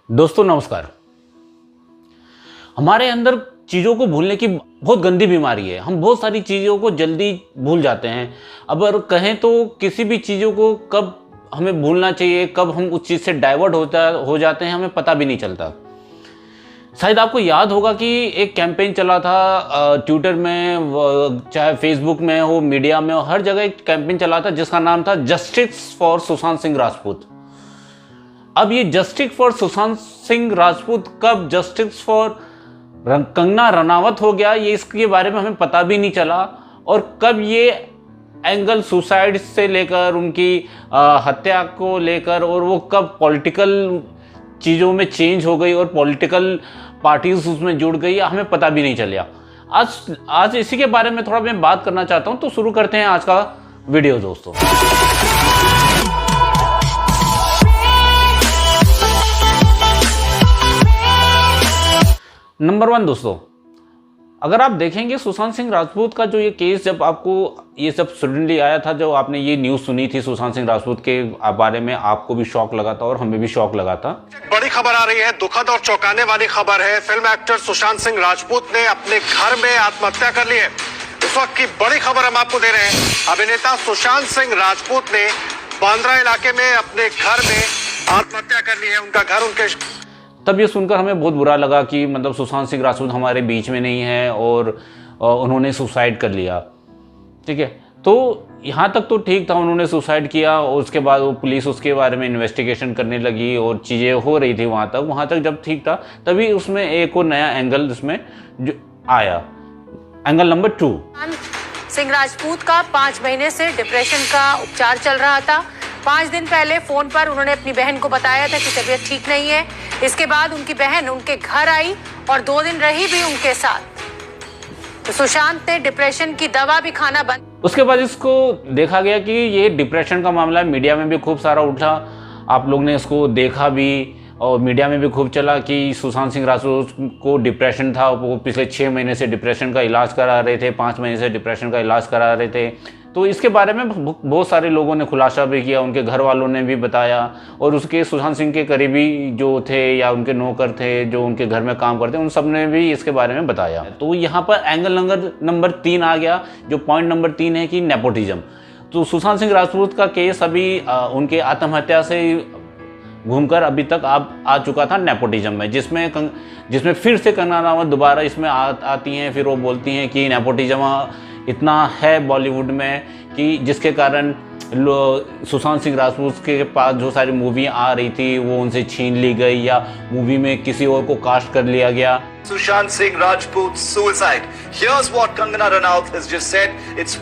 दोस्तों नमस्कार। हमारे अंदर चीज़ों को भूलने की बहुत गंदी बीमारी है। हम बहुत सारी चीज़ों को जल्दी भूल जाते हैं। अगर कहें तो किसी भी चीज़ों को कब हमें भूलना चाहिए, कब हम उस चीज़ से डाइवर्ट हो जाते हैं, हमें पता भी नहीं चलता। शायद आपको याद होगा कि एक कैंपेन चला था ट्विटर में, चाहे फेसबुक में हो, मीडिया में हो, हर जगह एक कैंपेन चला था जिसका नाम था जस्टिस फॉर सुशांत सिंह राजपूत। अब ये जस्टिस फॉर सुशांत सिंह राजपूत कब जस्टिस फॉर कंगना रनावत हो गया, ये इसके बारे में हमें पता भी नहीं चला। और कब ये एंगल सुसाइड से लेकर उनकी हत्या को लेकर, और वो कब पॉलिटिकल चीज़ों में चेंज हो गई और पॉलिटिकल पार्टीज उसमें जुड़ गई, हमें पता भी नहीं चला। आज इसी के बारे में थोड़ा मैं बात करना चाहता हूँ। तो शुरू करते हैं आज का वीडियो दोस्तों। नंबर 1 दोस्तों, अगर आप देखेंगे सुशांत सिंह राजपूत का जो ये केस, जब आपको ये सब सडनली आया था, जो आपने ये न्यूज़ सुनी थी सुशांत सिंह राजपूत के बारे में, आपको भी शॉक लगा था और हमें भी शॉक लगा था। बड़ी खबर आ रही है, दुखद और चौंकाने वाली खबर है। फिल्म एक्टर सुशांत सिंह राजपूत ने अपने घर में आत्महत्या कर ली है। इस वक्त की बड़ी खबर हम आपको दे रहे हैं। अभिनेता सुशांत सिंह राजपूत ने बांद्रा इलाके में अपने घर में आत्महत्या कर ली है। उनका घर उनके तब ये सुनकर हमें बहुत बुरा लगा कि मतलब सुशांत सिंह राजपूत हमारे बीच में नहीं है और उन्होंने सुसाइड कर लिया। ठीक है, तो यहाँ तक तो ठीक था, उन्होंने सुसाइड किया और उसके बाद वो पुलिस उसके बारे में इन्वेस्टिगेशन करने लगी और चीज़ें हो रही थी। वहाँ तक जब ठीक था, तभी उसमें एक और नया एंगल इसमें जो आया, एंगल नंबर 2। सिंह राजपूत का 5 महीने से डिप्रेशन का उपचार चल रहा था। 5 दिन पहले फोन पर उन्होंने अपनी बहन को बताया था कि तबीयत ठीक नहीं है। इसके बाद उनकी बहन उनके घर आई और 2 दिन रही भी उनके साथ। तो सुशांत ने डिप्रेशन की दवा भी खाना बंद। उसके बाद इसको देखा गया कि ये डिप्रेशन का मामला मीडिया में भी खूब सारा उठा। आप लोग ने इसको देखा भी और मीडिया में भी खूब चला कि सुशांत सिंह राजपूत को डिप्रेशन था। वो पिछले 6 महीने से डिप्रेशन का इलाज करा रहे थे, 5 महीने से डिप्रेशन का इलाज करा रहे थे। तो इसके बारे में बहुत सारे लोगों ने खुलासा भी किया, उनके घर वालों ने भी बताया, और उसके सुशांत सिंह के करीबी जो थे या उनके नौकर थे जो उनके घर में काम करते, उन सब ने भी इसके बारे में बताया। तो यहाँ पर एंगल नंबर 3 आ गया, जो पॉइंट नंबर 3 है कि नेपोटिज्म। तो सुशांत सिंह राजपूत का केस अभी उनके आत्महत्या से घूमकर अभी तक आ चुका था नेपोटिज्म में, जिसमें फिर से कंगना रनावत दोबारा इसमें आती हैं। फिर वो बोलती हैं कि नेपोटिज्म इतना है बॉलीवुड में कि जिसके कारण सुशांत सिंह राजपूत के पास जो सारी मूवी आ रही थी वो उनसे छीन ली गई या मूवी में किसी और को कास्ट कर लिया गया। Sushant Singh Rajput's suicide. Here's what Kangana Ranaut has just said. It's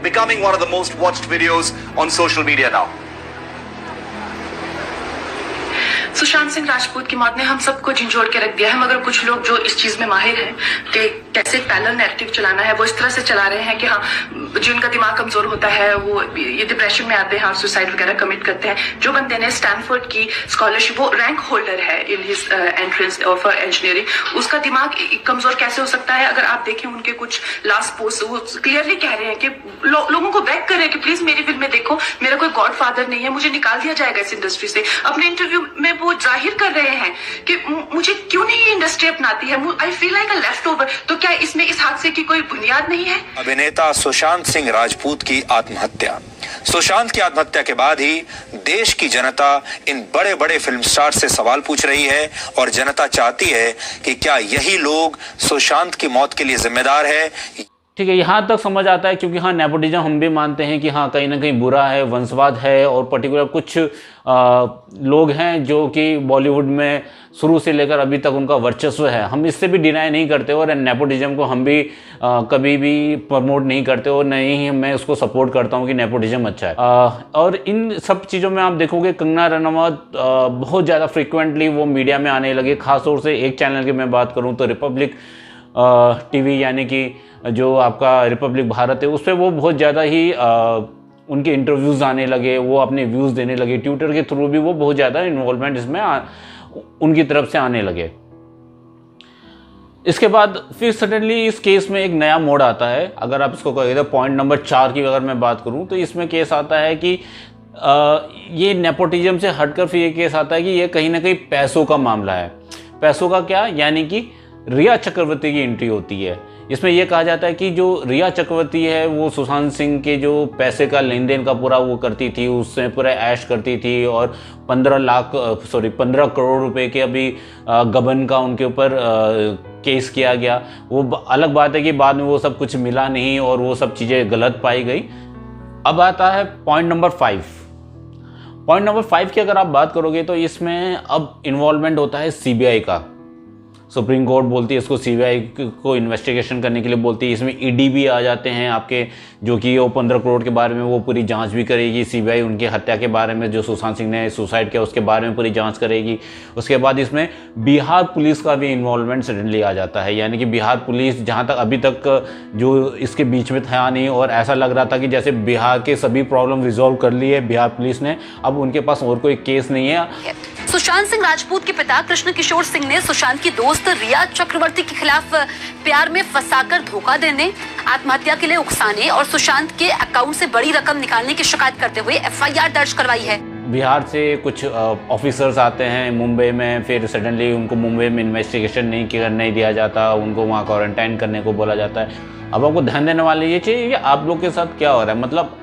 becoming one of the most watched videos on social media now. Sushant Singh Rajput की मौत ने हम सबको झंझोड़ के रख दिया है, मगर कुछ लोग जो इस चीज में माहिर हैं कि कैसे पैरेलल नैरेटिव चलाना है, वो इस तरह से चला रहे हैं कि हाँ, जिनका दिमाग कमजोर होता है वो ये डिप्रेशन में आते हैं और सुसाइड वगैरह कमिट करते हैं। जो बंदे ने स्टैनफोर्ड की स्कॉलरशिप, वो रैंक होल्डर है in his entrance for engineering, उसका दिमाग कमजोर कैसे हो सकता है? अगर आप देखें उनके कुछ लास्ट पोस्ट, वो क्लियरली कह रहे हैं कि लोगों को बैक कर रहे हैं कि प्लीज मेरी फिल्म में देखो, मेरा कोई गॉड फादर नहीं है, मुझे निकाल दिया जाएगा इस इंडस्ट्री से। अपने इंटरव्यू में वो जाहिर कर रहे हैं कि मुझे क्यों नहीं ये इंडस्ट्री अपनाती है, I feel like a left over. तो क्या इसमें इस हादसे की कोई बुनियाद नहीं है? अभिनेता सुशांत सिंह राजपूत की आत्महत्या। सुशांत की आत्महत्या के बाद ही देश की जनता इन बड़े बड़े फिल्म स्टार से सवाल पूछ रही है, और जनता चाहती है कि क्या यही लोग सुशांत की मौत के लिए जिम्मेदार है। ठीक है, यहाँ तक समझ आता है, क्योंकि हाँ नेपोटिज्म हम भी मानते हैं कि हाँ कहीं ना कहीं बुरा है, वंशवाद है, और पर्टिकुलर कुछ लोग हैं जो कि बॉलीवुड में शुरू से लेकर अभी तक उनका वर्चस्व है। हम इससे भी डिनाई नहीं करते और नेपोटिज्म को हम भी कभी भी प्रमोट नहीं करते, और नहीं ही मैं उसको सपोर्ट करता हूँ कि नेपोटिज्म अच्छा है। और इन सब चीज़ों में आप देखोगे कंगना रनावत बहुत ज़्यादा फ्रिक्वेंटली वो मीडिया में आने लगे। खासतौर से एक चैनल की मैं बात करूँ तो रिपब्लिक टीवी, यानी कि जो आपका रिपब्लिक भारत है, उस पर वो बहुत ज़्यादा ही उनके इंटरव्यूज़ आने लगे, वो अपने व्यूज़ देने लगे। ट्विटर के थ्रू भी वो बहुत ज़्यादा इन्वॉल्वमेंट इसमें उनकी तरफ से आने लगे। इसके बाद फिर सडनली इस केस में एक नया मोड़ आता है। अगर आप इसको कहें तो पॉइंट नंबर 4 की अगर मैं बात करूं तो इसमें केस आता है कि ये नेपोटिज्म से हटकर फिर ये केस आता है कि ये कहीं ना कहीं पैसों का मामला है। पैसों का क्या, यानी कि रिया चक्रवर्ती की एंट्री होती है। इसमें यह कहा जाता है कि जो रिया चक्रवर्ती है वो सुशांत सिंह के जो पैसे का लेन देन का पूरा वो करती थी, उससे पूरा ऐश करती थी और 15 करोड़ रुपए के अभी गबन का उनके ऊपर केस किया गया। वो अलग बात है कि बाद में वो सब कुछ मिला नहीं और वो सब चीज़ें गलत पाई गई। अब आता है पॉइंट नंबर 5। पॉइंट नंबर 5 की अगर आप बात करोगे तो इसमें अब इन्वॉल्वमेंट होता है सीबीआई का। सुप्रीम कोर्ट बोलती है इसको, सीबीआई को इन्वेस्टिगेशन करने के लिए बोलती है। इसमें ईडी भी आ जाते हैं आपके, जो कि वो 15 करोड़ के बारे में वो पूरी जांच भी करेगी। सीबीआई उनकी हत्या के बारे में, जो सुशांत सिंह ने सुसाइड किया उसके बारे में पूरी जांच करेगी। उसके बाद इसमें बिहार पुलिस का भी इन्वॉल्वमेंट सडनली आ जाता है, यानी कि बिहार पुलिस जहाँ तक अभी तक जो इसके बीच में था नहीं, और ऐसा लग रहा था कि जैसे बिहार के सभी प्रॉब्लम रिजॉल्व कर लिए बिहार पुलिस ने, अब उनके पास और कोई केस नहीं है। सुशांत सिंह राजपूत के पिता कृष्ण किशोर सिंह ने सुशांत की दोस्त रिया चक्रवर्ती के खिलाफ प्यार में फंसाकर धोखा देने, आत्महत्या के लिए उकसाने और सुशांत के अकाउंट से बड़ी रकम निकालने की शिकायत करते हुए एफआईआर दर्ज करवाई है। बिहार से कुछ ऑफिसर्स आते हैं मुंबई में, फिर सडनली उनको मुंबई में इन्वेस्टिगेशन नहीं दिया जाता, उनको वहाँ क्वारंटाइन करने को बोला जाता है। अब आपको ध्यान देने वाली ये चीज़, ये आप लोग के साथ क्या हो रहा है, मतलब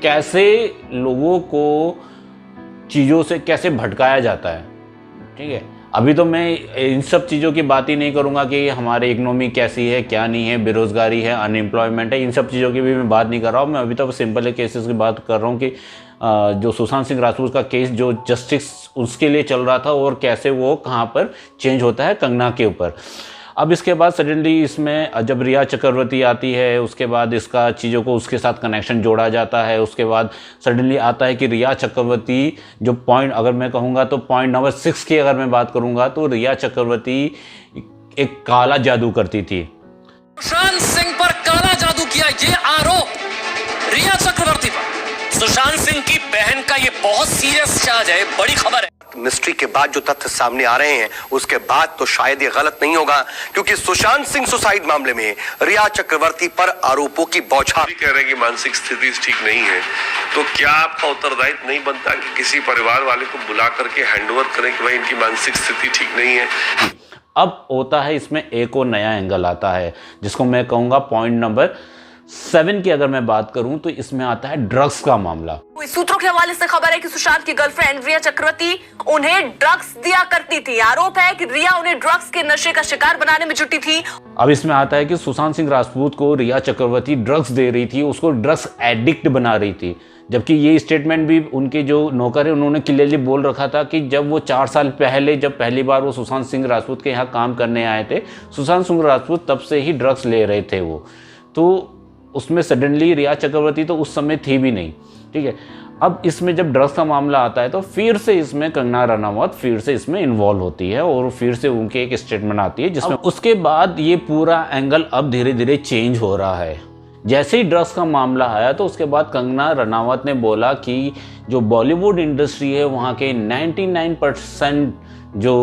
कैसे लोगों को चीज़ों से कैसे भटकाया जाता है। ठीक है, अभी तो मैं इन सब चीज़ों की बात ही नहीं करूँगा कि हमारे इकोनॉमी कैसी है क्या नहीं है, बेरोज़गारी है, अनएम्प्लॉयमेंट है, इन सब चीज़ों की भी मैं बात नहीं कर रहा हूँ। मैं अभी तो सिंपल केसेस की बात कर रहा हूँ कि जो सुशांत सिंह राजपूत का केस, जो जस्टिस उसके लिए चल रहा था और कैसे वो कहाँ पर चेंज होता है कंगना के ऊपर। अब इसके बाद सडनली इसमें जब रिया चक्रवर्ती आती है, उसके बाद इसका चीज़ों को उसके साथ कनेक्शन जोड़ा जाता है। उसके बाद सडनली आता है कि रिया चक्रवर्ती जो पॉइंट, अगर मैं कहूँगा तो पॉइंट नंबर 6 की अगर मैं बात करूँगा तो रिया चक्रवर्ती एक काला जादू करती थी। सुशांत सिंह पर काला जादू किया, ये आरोप रिया चक्रवर्ती पर। सुशांत सिंह की बहन का ये बहुत सीरियस चार्ज है, बड़ी खबर है। मिस्ट्री के बाद जो तथ्य सामने आ रहे हैं उसके बाद तो शायद ये गलत नहीं होगा, क्योंकि सुशांत सिंह सुसाइड मामले में रिया चक्रवर्ती पर आरोपों की बौछार कह रहे हैं कि मानसिक स्थिति ठीक नहीं है, तो क्या आपका उत्तरदायित्व नहीं बनता कि किसी परिवार वाले को बुला करके हैंडओवर करें कि भाई इनकी मानसिक स्थिति ठीक नहीं है। अब होता है इसमें एक और नया एंगल आता है, जिसको मैं कहूँगा पॉइंट नंबर 7 की अगर मैं बात करूं तो इसमें आता है ड्रग्स का मामला। सूत्रों के हवाले से खबर है कि सुशांत की गर्लफ्रेंड रिया चक्रवर्ती उन्हें ड्रग्स दिया करती थी। आरोप है कि रिया उन्हें ड्रग्स के नशे का शिकार बनाने में जुटी थी। अब इसमें आता है कि सुशांत सिंह राजपूत को रिया चक्रवर्ती ड्रग्स दे रही थी, उसको ड्रग्स एडिक्ट बना रही थी। जबकि ये स्टेटमेंट भी उनके जो नौकर है उन्होंने क्लियरली बोल रखा था कि जब वो 4 साल पहले, जब पहली बार वो सुशांत सिंह राजपूत के यहाँ काम करने आए थे, सुशांत सिंह राजपूत तब से ही ड्रग्स ले रहे थे वो। तो उसमें सडनली रिया चक्रवर्ती तो उस समय थी भी नहीं। ठीक है, अब इसमें जब ड्रग्स का मामला आता है तो फिर से इसमें कंगना रनावत फिर से इसमें इन्वॉल्व होती है और फिर से उनके एक स्टेटमेंट आती है, जिसमें उसके बाद ये पूरा एंगल अब धीरे धीरे चेंज हो रहा है। जैसे ही ड्रग्स का मामला आया तो उसके बाद कंगना रनावत ने बोला कि जो बॉलीवुड इंडस्ट्री है वहाँ के 99% जो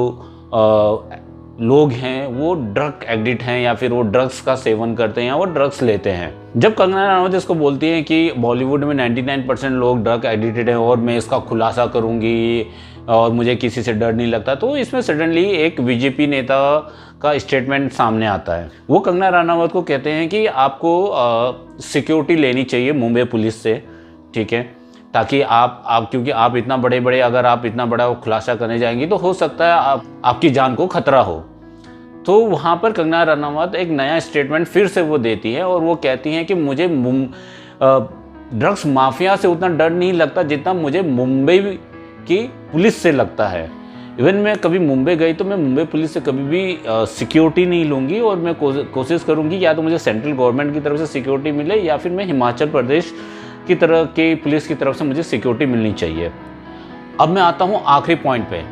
लोग हैं वो ड्रग एडिक्ट हैं या फिर वो ड्रग्स का सेवन करते हैं या वो ड्रग्स लेते हैं। जब कंगना रनावत इसको बोलती हैं कि बॉलीवुड में 99% लोग ड्रग एडिक्टेड हैं और मैं इसका खुलासा करूंगी और मुझे किसी से डर नहीं लगता, तो इसमें सडनली एक बीजेपी नेता का स्टेटमेंट सामने आता है। वो कंगना रनावत को कहते हैं कि आपको सिक्योरिटी लेनी चाहिए मुंबई पुलिस से, ठीक है, ताकि आप क्योंकि आप इतना बड़े अगर आप इतना बड़ा खुलासा करने जाएंगी तो हो सकता है आपकी जान को खतरा हो। तो वहाँ पर कंगना रनावत एक नया स्टेटमेंट फिर से वो देती है और वो कहती हैं कि मुझे ड्रग्स माफिया से उतना डर नहीं लगता जितना मुझे मुंबई की पुलिस से लगता है। इवन मैं कभी मुंबई गई तो मैं मुंबई पुलिस से कभी भी सिक्योरिटी नहीं लूँगी और मैं कोशिश करूँगी या तो मुझे सेंट्रल गवर्नमेंट की तरफ से सिक्योरिटी मिले या फिर मैं हिमाचल प्रदेश की तरह के पुलिस की तरफ से मुझे सिक्योरिटी मिलनी चाहिए। अब मैं आता हूँ आखिरी पॉइंट पे।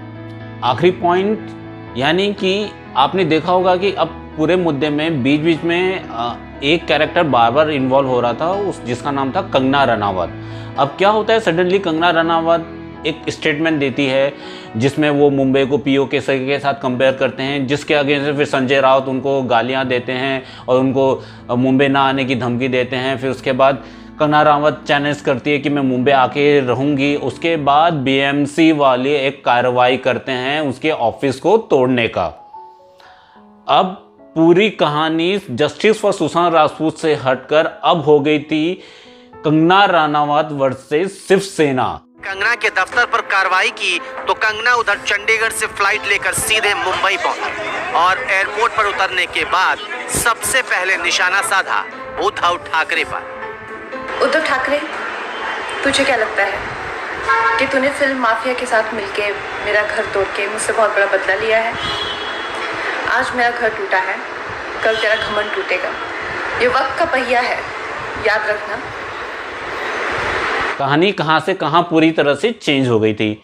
आखिरी पॉइंट यानी कि आपने देखा होगा कि अब पूरे मुद्दे में बीच बीच में एक कैरेक्टर बार बार इन्वॉल्व हो रहा था, जिसका नाम था कंगना रनावत। अब क्या होता है, सडनली कंगना रनावत एक स्टेटमेंट देती है जिसमें वो मुंबई को पीओके के साथ कंपेयर करते हैं, जिसके आगे से फिर संजय राउत उनको गालियां देते हैं और उनको मुंबई ना आने की धमकी देते हैं। फिर उसके बाद कंगना रनावत चैलेंज करती है कि मैं मुंबई आके रहूँगी। उसके बाद बीएमसी वाले एक कार्रवाई करते हैं उसके ऑफिस को तोड़ने का। अब पूरी कहानी जस्टिस फॉर सुशांत राजपूत से हटकर अब हो गई थी कंगना रनावत वर्सेस शिवसेना। कंगना के दफ्तर पर कार्रवाई की तो कंगना उधर चंडीगढ़ से फ्लाइट लेकर सीधे मुंबई पहुंची और एयरपोर्ट पर उतरने के बाद सबसे पहले निशाना साधा उद्धव ठाकरे पर। उद्धव ठाकरे, तुझे क्या लगता है कि तूने फिल्म माफिया के साथ मिलके मेरा घर तोड़ के मुझसे बहुत बड़ा बदला लिया है? आज मेरा घर टूटा है, कल तेरा घमंड टूटेगा। ये वक्त का पहिया है, याद रखना। कहानी कहाँ से कहाँ पूरी तरह से चेंज हो गई थी।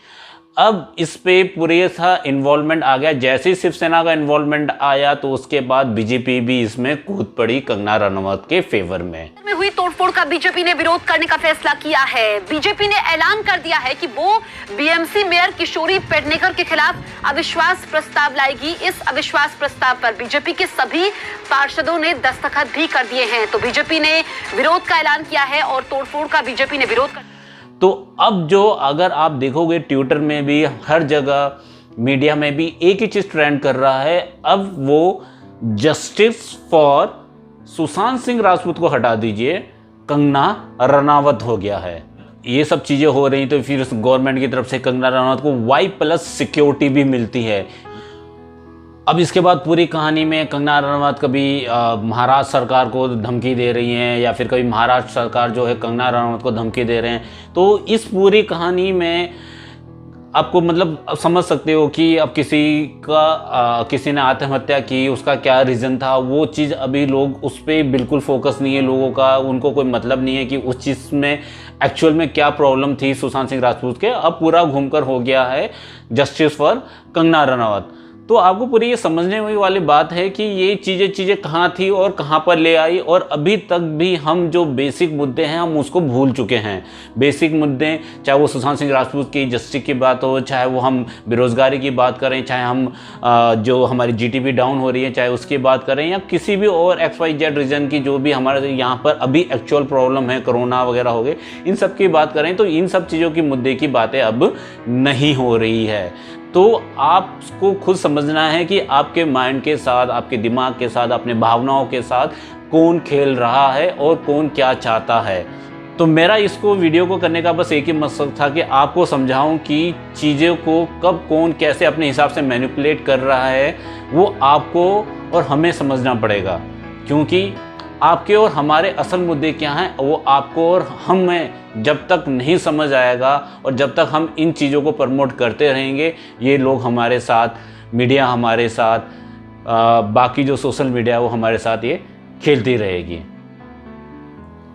अब इस पे पूरे सा इन्वॉल्वमेंट आ गया। जैसे ही शिवसेना का इन्वॉल्वमेंट आया तो उसके बाद बीजेपी भी इसमें कूद पड़ी कंगना रनावत के फेवर में हुई तोड़फोड़ का बीजेपी ने विरोध करने का फैसला किया है। बीजेपी ने ऐलान कर दिया है कि वो बीएमसी मेयर किशोरी पेडनेकर के खिलाफ अविश्वास प्रस्ताव लाएगी। इस अविश्वास प्रस्ताव पर बीजेपी के सभी पार्षदों ने दस्तखत भी कर दिए हैं। तो बीजेपी ने विरोध का ऐलान किया है और तोड़फोड़ का बीजेपी ने विरोध कर। तो अब जो अगर आप देखोगे ट्विटर में भी, हर जगह मीडिया में भी एक ही चीज ट्रेंड कर रहा है। अब वो जस्टिस फॉर सुशांत सिंह राजपूत को हटा दीजिए, कंगना रनावत हो गया है। ये सब चीज़ें हो रही तो फिर गवर्नमेंट की तरफ से कंगना रनावत को Y+ सिक्योरिटी भी मिलती है। अब इसके बाद पूरी कहानी में कंगना रनावत कभी महाराष्ट्र सरकार को धमकी दे रही हैं या फिर कभी महाराष्ट्र सरकार जो है कंगना रनावत को धमकी दे रहे हैं। तो इस पूरी कहानी में आपको मतलब अब समझ सकते हो कि अब किसी ने आत्महत्या की, उसका क्या रीज़न था, वो चीज़ अभी लोग उस पर बिल्कुल फोकस नहीं है लोगों का। उनको कोई मतलब नहीं है कि उस चीज़ में एक्चुअल में क्या प्रॉब्लम थी सुशांत सिंह राजपूत के। अब पूरा घूमकर हो गया है जस्टिस फॉर कंगना रनावत। तो आपको पूरी ये समझने वाली बात है कि ये चीज़ें कहाँ थी और कहाँ पर ले आई। और अभी तक भी हम जो बेसिक मुद्दे हैं हम उसको भूल चुके हैं। बेसिक मुद्दे, चाहे वो सुशांत सिंह राजपूत की जस्टिस की बात हो, चाहे वो हम बेरोज़गारी की बात करें, चाहे हम जो हमारी जीडीपी डाउन हो रही है चाहे उसकी बात करें, या किसी भी और XYZ रीज़न की जो भी हमारे यहाँ पर अभी एक्चुअल प्रॉब्लम है, कोरोना वगैरह हो गए, इन सब की बात करें तो इन सब चीज़ों की मुद्दे की बातें अब नहीं हो रही है। तो आपको खुद समझना है कि आपके माइंड के साथ, आपके दिमाग के साथ, अपने भावनाओं के साथ कौन खेल रहा है और कौन क्या चाहता है। तो मेरा इसको वीडियो को करने का बस एक ही मकसद था कि आपको समझाऊं कि चीज़ों को कब कौन कैसे अपने हिसाब से मैनिपुलेट कर रहा है, वो आपको और हमें समझना पड़ेगा। क्योंकि आपके और हमारे असल मुद्दे क्या हैं वो आपको और हमें जब तक नहीं समझ आएगा और जब तक हम इन चीज़ों को प्रमोट करते रहेंगे, ये लोग हमारे साथ, मीडिया हमारे साथ, बाकी जो सोशल मीडिया वो हमारे साथ ये खेलती रहेगी।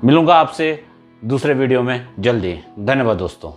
मिलूँगा आपसे दूसरे वीडियो में जल्दी। धन्यवाद दोस्तों।